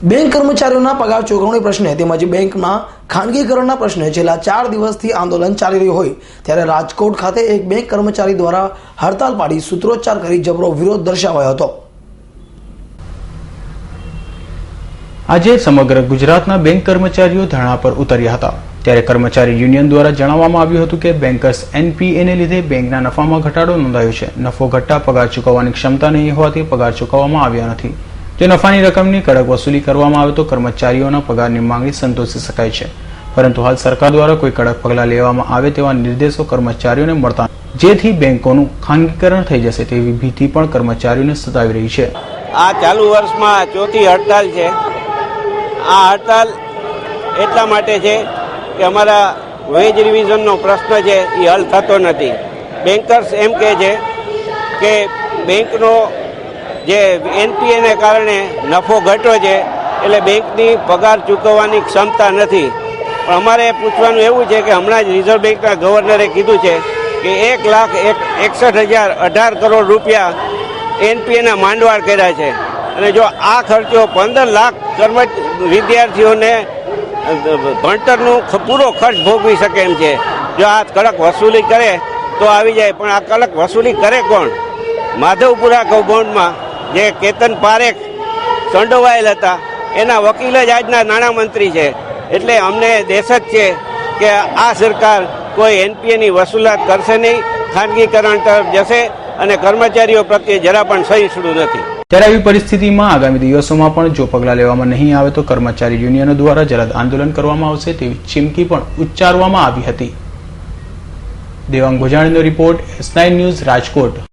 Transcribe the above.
Bank કર્મચારીઓના પગાર ચૂકવણી પ્રશ્ને તેમજ બેંકના ખાનગીકરણના પ્રશ્ને છેલ્લા 4 દિવસથી આંદોલન ચાલી રહ્યું હોય ત્યારે રાજકોટ ખાતે એક બેંક કર્મચારી દ્વારા હડતાલ પાડી સૂત્રોચ્ચાર કરી જબરો વિરોધ દર્શાવાયો હતો। આજે સમગ્ર ગુજરાતના બેંક કર્મચારીઓ ધરણા પર ઉતર્યા હતા ત્યારે કર્મચારી યુનિયન દ્વારા જણાવવામાં આવ્યું હતું કે બેંકર્સ એનપીએને લીધે બેંકના નફામાં ઘટાડો નોંધાયો છે। નફો ઘટતા પગાર ચૂકવવાની ક્ષમતા નહીં હોવાથી પગાર ચૂકવવામાં આવ્યા નથી। જો નફાની રકમની કડક વસૂલી કરવામાં આવે તો કર્મચારીઓના પગારની માંગણી સંતોષી શકાય છે, પરંતુ હાલ સરકાર દ્વારા કોઈ કડક પગલાં લેવામાં આવે તેવા નિર્દેશો કર્મચારીઓને મળતા જેથી બેંકોનું ખાનગીકરણ થઈ જશે તેવી ભીતિ પણ કર્મચારીઓને સતાવી રહી છે। આ ચાલુ વર્ષમાં ચોથી હડતાલ છે। આ હડતાલ એટલા માટે છે કે અમારા વેજ રિવિઝનનો પ્રશ્ન છે એ હલ થતો નથી। બેન્કર્સ એમ કહે છે કે બેંકનો જે એનપીએને કારણે નફો ઘટ્યો છે એટલે બેંકની પગાર ચૂકવવાની ક્ષમતા નથી। પણ અમારે પૂછવાનું એવું છે કે હમણાં જ રિઝર્વ બેંકના ગવર્નરે કીધું છે કે 1,61,018 કરોડ રૂપિયા એનપીએના માંડવાળ કર્યા છે અને જો આ ખર્ચો 15 લાખ વિદ્યાર્થીઓને ભણતરનું પૂરો ખર્ચ ભોગવી શકે એમ છે। જો આ કડક વસૂલી કરે તો આવી જાય, પણ આ કડક વસૂલી કરે કોણ? માધવપુરા કૌભાંડમાં જે કેતન પારેખ સંડોવાયેલ હતા એના વકીલ જ આજના નાણામંત્રી છે। એટલે અમને દેશ જ છે કે આ સરકાર કોઈ એનપીએની વસૂલાત કરશે નહીં, ખાનગીકરણ તરફ જશે અને કર્મચારીઓ પ્રત્યે જરા પણ સહિષ્ણુ નથી। ત્યારે આવી પરિસ્થિતિમાં આગામી દિવસોમાં પણ જો પગલાં લેવામાં નહીં આવે તો કર્મચારી યુનિયનો દ્વારા જલદ આંદોલન કરવામાં આવશે તેવી ચીમકી પણ ઉચ્ચારવામાં આવી હતી। દેવાંગ ભોજાણીનો રિપોર્ટ S9 ન્યૂઝ રાજકોટ।